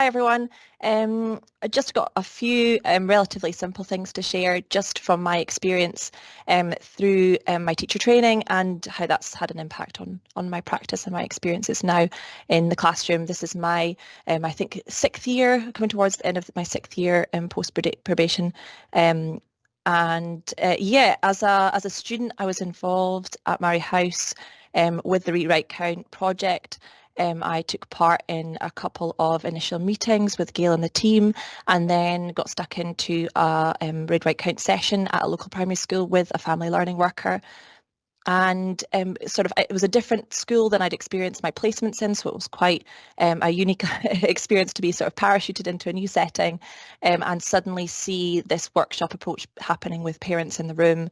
Hi everyone. I just got a few relatively simple things to share just from my experience through my teacher training and how that's had an impact on my practice and my experiences now in the classroom. This is my, I think, 6th year, coming towards the end of my 6th year post-probation. Yeah, as a student, I was involved at Murray House with the Read Write Count project. I took part in a couple of initial meetings with Gail and the team, and then got stuck into a Read Write Count session at a local primary school with a family learning worker. And it was a different school than I'd experienced my placements in, so it was quite a unique experience to be sort of parachuted into a new setting and suddenly see this workshop approach happening with parents in the room,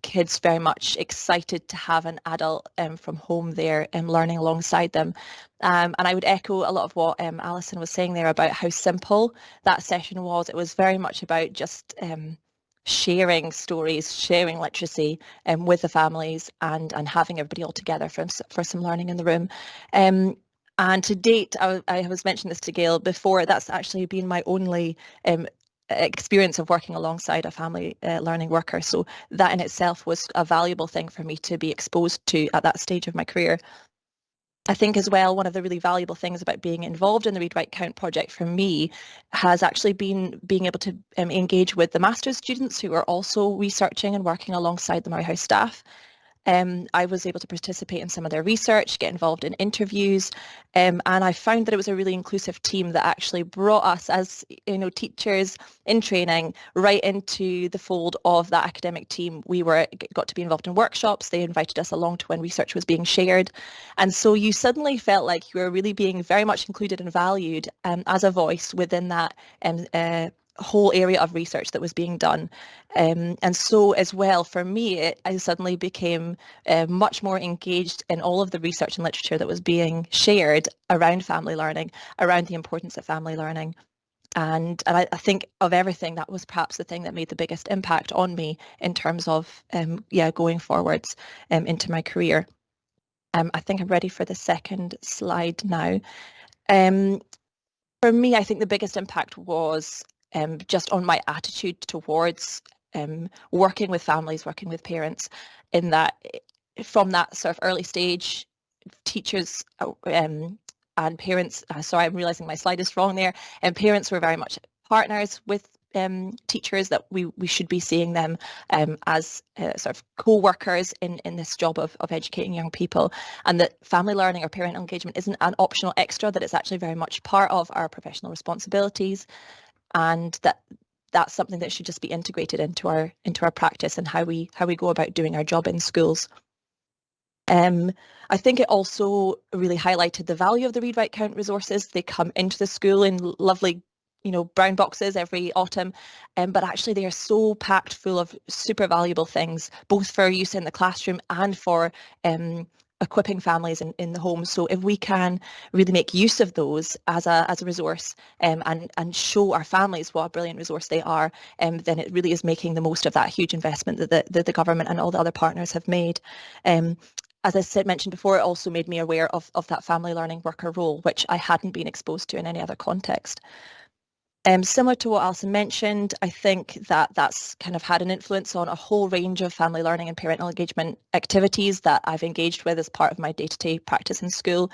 kids very much excited to have an adult from home there learning alongside them. And I would echo a lot of what Alison was saying there about how simple that session was. It was very much about just sharing stories, sharing literacy with the families and having everybody all together for some learning in the room. And to date, I was mentioning this to Gail before, that's actually been my only experience of working alongside a family learning worker. So that in itself was a valuable thing for me to be exposed to at that stage of my career. I think as well, one of the really valuable things about being involved in the Read Write Count project for me has actually been being able to engage with the master's students who are also researching and working alongside the Murray House staff. I was able to participate in some of their research, get involved in interviews, and I found that it was a really inclusive team that actually brought us as teachers in training right into the fold of that academic team. We got to be involved in workshops. They invited us along to when research was being shared, and so you suddenly felt like you were really being very much included and valued as a voice within that whole area of research that was being done. And so as well, for me, I suddenly became much more engaged in all of the research and literature that was being shared around family learning, around the importance of family learning. And I think of everything, that was perhaps the thing that made the biggest impact on me in terms of, going forwards into my career. I think I'm ready for the second slide now. For me, I think the biggest impact was just on my attitude towards working with families, working with parents, in that from that sort of early stage, teachers and parents, sorry, I'm realizing my slide is wrong there, and parents were very much partners with teachers, that we should be seeing them as sort of co-workers in this job of educating young people, and that family learning or parent engagement isn't an optional extra, that it's actually very much part of our professional responsibilities, and that's something that should just be integrated into our practice and how we go about doing our job in schools. I think it also really highlighted the value of the Read Write Count resources. They come into the school in lovely brown boxes every autumn, but actually they are so packed full of super valuable things, both for use in the classroom and for equipping families in the home. So if we can really make use of those as a resource and show our families what a brilliant resource they are, then it really is making the most of that huge investment that the government and all the other partners have made. As I mentioned before, it also made me aware of that family learning worker role, which I hadn't been exposed to in any other context. Similar to what Alison mentioned, I think that that's kind of had an influence on a whole range of family learning and parental engagement activities that I've engaged with as part of my day-to-day practice in school.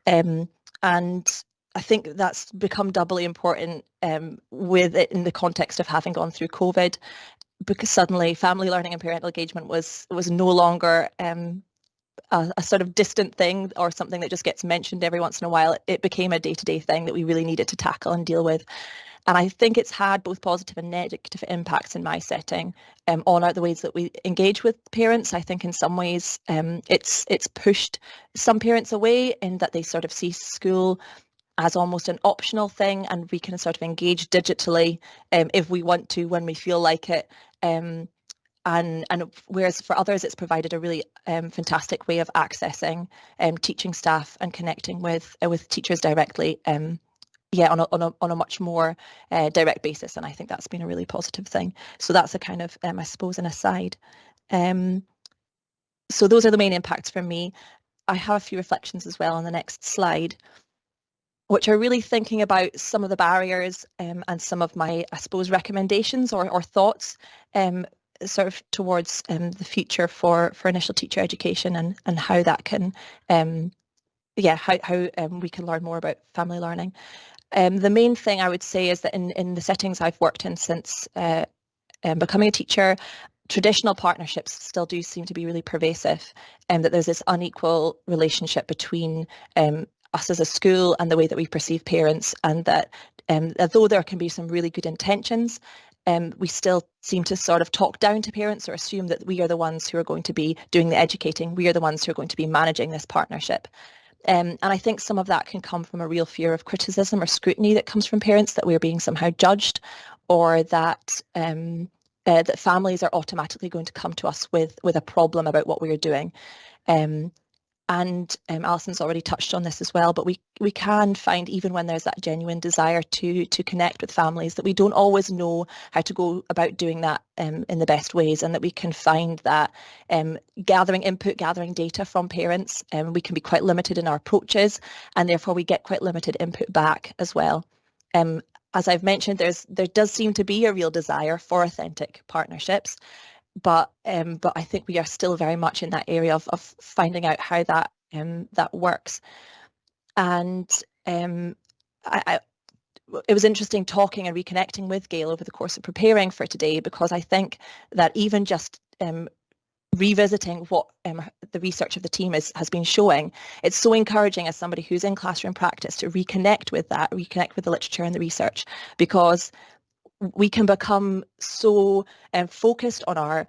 And I think that's become doubly important with it in the context of having gone through COVID, because suddenly family learning and parental engagement was no longer a sort of distant thing or something that just gets mentioned every once in a while. It became a day-to-day thing that we really needed to tackle and deal with. And I think it's had both positive and negative impacts in my setting on the ways that we engage with parents. I think in some ways it's pushed some parents away in that they sort of see school as almost an optional thing, and we can sort of engage digitally if we want to, when we feel like it. And whereas for others, it's provided a really fantastic way of accessing teaching staff and connecting with teachers directly. On a much more direct basis, and I think that's been a really positive thing. So that's a kind of, I suppose, an aside. So those are the main impacts for me. I have a few reflections as well on the next slide. which are really thinking about some of the barriers and some of my, I suppose, recommendations or thoughts sort of towards the future for initial teacher education and how that can, how we can learn more about family learning. The main thing I would say is that in the settings I've worked in since becoming a teacher, traditional partnerships still do seem to be really pervasive, and that there's this unequal relationship between us as a school and the way that we perceive parents, and that although there can be some really good intentions, we still seem to sort of talk down to parents or assume that we are the ones who are going to be doing the educating, we are the ones who are going to be managing this partnership. And I think some of that can come from a real fear of criticism or scrutiny that comes from parents, that we're being somehow judged, or that that families are automatically going to come to us with a problem about what we're doing. And Alison's already touched on this as well, but we can find, even when there's that genuine desire to connect with families, that we don't always know how to go about doing that in the best ways, and that we can find that gathering input, gathering data from parents, we can be quite limited in our approaches, and therefore we get quite limited input back as well. As I've mentioned, there does seem to be a real desire for authentic partnerships, but I think we are still very much in that area of finding out how that works. And it was interesting talking and reconnecting with Gail over the course of preparing for today, because I think that even just revisiting what the research of the team has been showing, it's so encouraging as somebody who's in classroom practice to reconnect with the literature and the research, because we can become so focused on our,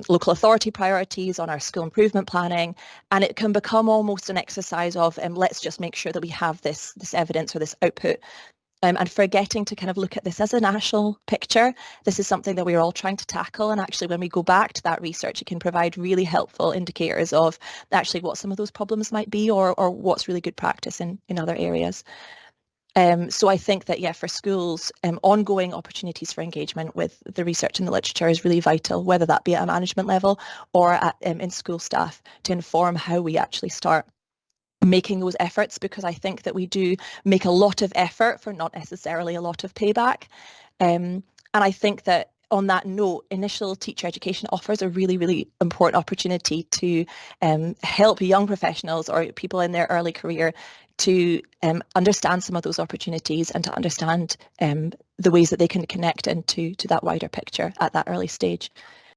local authority priorities, on our school improvement planning, and it can become almost an exercise of let's just make sure that we have this evidence or this output, and forgetting to kind of look at this as a national picture. This is something that we're all trying to tackle, and actually when we go back to that research, it can provide really helpful indicators of actually what some of those problems might be, or what's really good practice in other areas. So I think that, for schools, ongoing opportunities for engagement with the research and the literature is really vital, whether that be at a management level or in school staff, to inform how we actually start making those efforts, because I think that we do make a lot of effort for not necessarily a lot of payback. And I think that on that note, initial teacher education offers a really, really important opportunity to help young professionals or people in their early career to understand some of those opportunities, and to understand the ways that they can connect into that wider picture at that early stage.